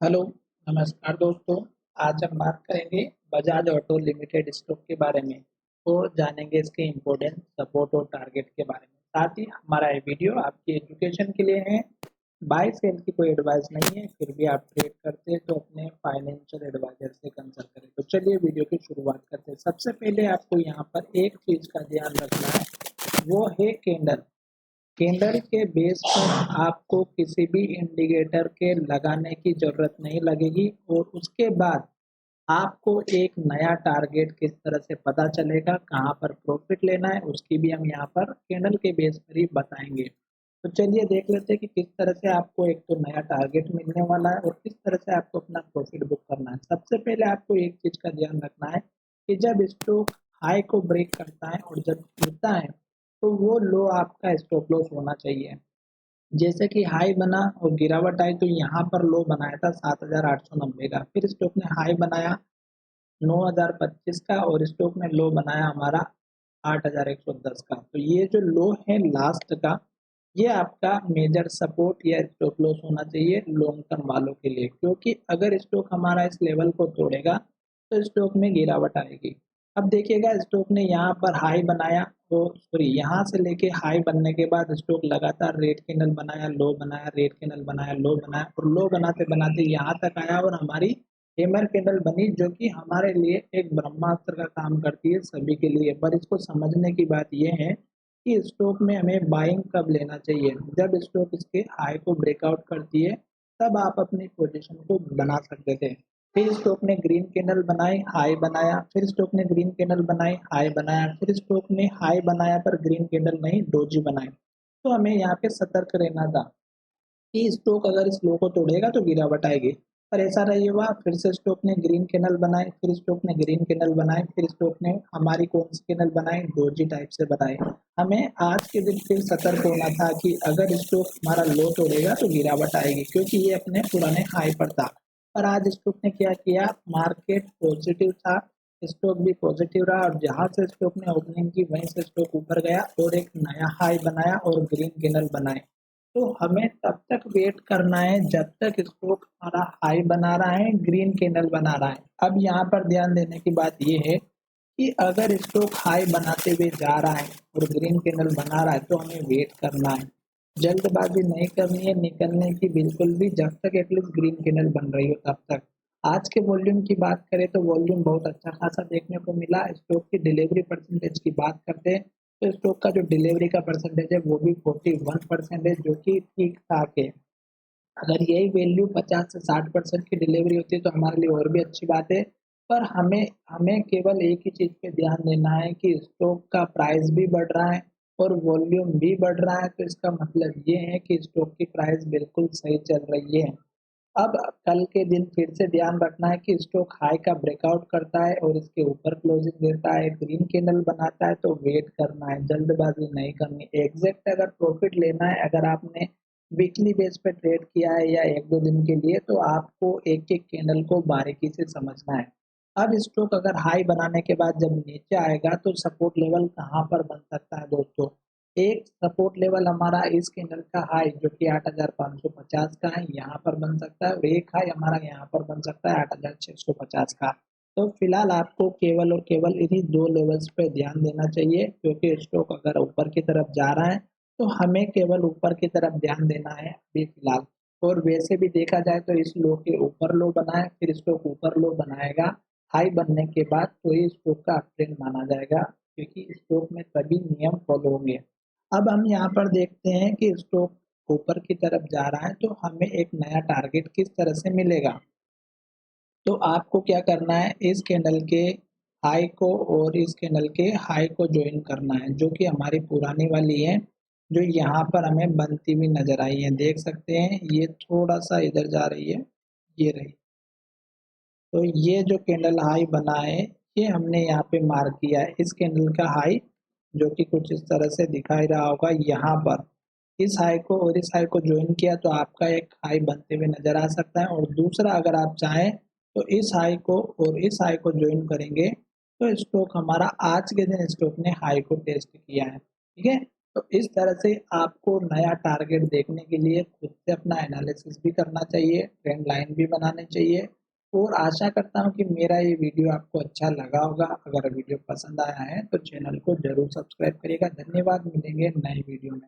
Hello, नमस्कार दोस्तों। आज हम बात करेंगे बजाज ऑटो लिमिटेड स्टॉक के बारे में और जानेंगे इसके इम्पोर्टेंट सपोर्ट और टारगेट के बारे में। साथ ही हमारा ये वीडियो आपकी एजुकेशन के लिए है। बाय सेल की कोई एडवाइस नहीं है, फिर भी आप ट्रेड करते हैं तो अपने फाइनेंशियल एडवाइजर से कंसल्ट करें। तो चलिए वीडियो की शुरुआत करते हैं। सबसे पहले आपको यहाँ पर एक चीज़ का ध्यान रखना है, वो है कैंडल। कैंडल के बेस पर आपको किसी भी इंडिकेटर के लगाने की जरूरत नहीं लगेगी और उसके बाद आपको एक नया टारगेट किस तरह से पता चलेगा, कहाँ पर प्रॉफिट लेना है, उसकी भी हम यहाँ पर कैंडल के बेस पर ही बताएंगे। तो चलिए देख लेते हैं कि किस तरह से आपको एक तो नया टारगेट मिलने वाला है और किस तरह से आपको अपना प्रॉफिट बुक करना है। सबसे पहले आपको एक चीज का ध्यान रखना है कि जब स्टॉक हाई को ब्रेक करता है और जब गिरता है तो वो लो आपका स्टॉप लॉस होना चाहिए। जैसे कि हाई बना और गिरावट आई तो यहाँ पर लो बनाया था 7,890 का, फिर स्टॉक ने हाई बनाया 9,025 का और स्टॉक ने लो बनाया हमारा 8,110 का। तो ये जो लो है लास्ट का, ये आपका मेजर सपोर्ट या स्टॉप लॉस होना चाहिए लॉन्ग टर्म वालों के लिए, क्योंकि अगर स्टॉक हमारा इस लेवल को तोड़ेगा तो स्टॉक में गिरावट आएगी। अब देखिएगा स्टॉक ने यहाँ पर हाई बनाया, तो सॉरी यहाँ से लेके हाई बनने के बाद स्टॉक लगातार रेड कैंडल बनाया, लो बनाया, रेड कैंडल बनाया, लो बनाया और लो बनाते बनाते यहाँ तक आया और हमारी हेमर कैंडल बनी, जो कि हमारे लिए एक ब्रह्मास्त्र का काम करती है सभी के लिए। पर इसको समझने की बात यह है कि स्टॉक में हमें बाइंग कब लेना चाहिए। जब स्टॉक इसके हाई को ब्रेकआउट करती है तब आप अपनी पोजीशन को बना सकते थे। फिर स्टॉक ने ग्रीन कैंडल बनाई, हाई बनाया, फिर स्टॉक ने ग्रीन कैंडल बनाई, हाई बनाया, फिर स्टॉक ने हाई बनाया पर ग्रीन कैंडल नहीं डोजी बनाई। तो हमें यहाँ पे सतर्क रहना था कि स्टॉक अगर इस लो को तोड़ेगा तो गिरावट आएगी। पर ऐसा नहीं हुआ, फिर से स्टॉक ने ग्रीन कैंडल बनाए, फिर स्टॉक ने ग्रीन कैंडल बनाए, फिर स्टॉक ने हमारी कौन सी कैंडल बनाई, डोजी टाइप से बनाए। हमें आज के दिन फिर सतर्क होना था कि अगर स्टॉक हमारा लो तोड़ेगा तो गिरावट आएगी, क्योंकि ये अपने पुराने हाई पर था। पर आज स्टॉक ने क्या किया, मार्केट पॉजिटिव था, स्टॉक भी पॉजिटिव रहा और जहां से स्टॉक ने ओपनिंग की वहीं से स्टॉक ऊपर गया और एक नया हाई बनाया और ग्रीन कैंडल बनाए। तो हमें तब तक वेट करना है जब तक स्टॉक हमारा हाई बना रहा है, ग्रीन कैंडल बना रहा है। अब यहाँ पर ध्यान देने की बात यह है कि अगर स्टॉक हाई बनाते हुए जा रहा है और ग्रीन कैंडल बना रहा है तो हमें वेट करना है, जल्दबाजी नहीं करनी है निकलने की बिल्कुल भी, जब तक एटलीस्ट ग्रीन कैंडल बन रही हो तब तक। आज के वॉल्यूम की बात करें तो वॉल्यूम बहुत अच्छा खासा देखने को मिला। स्टॉक की डिलीवरी परसेंटेज की बात करते हैं तो स्टॉक का जो डिलीवरी का परसेंटेज है वो भी 41% है, जो कि ठीक ठाक है। अगर यही वैल्यू 50 से 60% की डिलीवरी होती है तो हमारे लिए और भी अच्छी बात है। पर हमें हमें केवल एक ही चीज पे ध्यान देना है कि स्टॉक का प्राइस भी बढ़ रहा है और वॉल्यूम भी बढ़ रहा है, तो इसका मतलब ये है कि स्टॉक की प्राइस बिल्कुल सही चल रही है। अब कल के दिन फिर से ध्यान रखना है कि स्टॉक हाई का ब्रेकआउट करता है और इसके ऊपर क्लोजिंग देता है, ग्रीन कैंडल बनाता है तो वेट करना है, जल्दबाजी नहीं करनी। एग्जैक्ट अगर प्रॉफिट लेना है, अगर आपने वीकली बेस पे ट्रेड किया है या एक दो दिन के लिए, तो आपको एक एक कैंडल को बारीकी से समझना है। अब स्टॉक अगर हाई बनाने के बाद जब नीचे आएगा तो सपोर्ट लेवल कहाँ पर बन सकता है दोस्तों। एक सपोर्ट लेवल हमारा इस कैंडल का हाई जो कि 8,550 का है यहाँ पर बन सकता है और एक हाई हमारा यहाँ पर बन सकता है 8,650 का। तो फिलहाल आपको केवल और केवल इन्हीं दो लेवल्स पे ध्यान देना चाहिए, क्योंकि स्टॉक अगर ऊपर की तरफ जा रहा है तो हमें केवल ऊपर की तरफ ध्यान देना है अभी फिलहाल। और वैसे भी देखा जाए तो इस लो के ऊपर लो बनाए, फिर स्टॉक ऊपर लो बनाएगा हाई बनने के बाद, तो ये स्टॉक का अपट्रेंड माना जाएगा, क्योंकि स्टॉक में सभी नियम फॉलो होंगे। अब हम यहाँ पर देखते हैं कि स्टॉक ऊपर की तरफ जा रहा है तो हमें एक नया टारगेट किस तरह से मिलेगा। तो आपको क्या करना है, इस कैंडल के हाई को और इस कैंडल के हाई को ज्वाइन करना है, जो कि हमारी पुरानी वाली है, जो यहाँ पर हमें बनती हुई नजर आई है। देख सकते हैं ये थोड़ा सा इधर जा रही है, ये रही। तो ये जो कैंडल हाई बना है ये हमने यहाँ पे मार्क किया है, इस कैंडल का हाई, जो कि कुछ इस तरह से दिखाई रहा होगा यहाँ पर। इस हाई को और इस हाई को ज्वाइन किया तो आपका एक हाई बनते हुए नजर आ सकता है। और दूसरा अगर आप चाहें तो इस हाई को और इस हाई को ज्वाइन करेंगे तो स्टॉक हमारा आज के दिन स्टॉक ने हाई को टेस्ट किया है, ठीक है। तो इस तरह से आपको नया टारगेट देखने के लिए खुद से अपना एनालिसिस भी करना चाहिए, ट्रेंड लाइन भी बनानी चाहिए और आशा करता हूँ कि मेरा ये वीडियो आपको अच्छा लगा होगा। अगर वीडियो पसंद आया है तो चैनल को ज़रूर सब्सक्राइब करिएगा। धन्यवाद, मिलेंगे नए वीडियो में।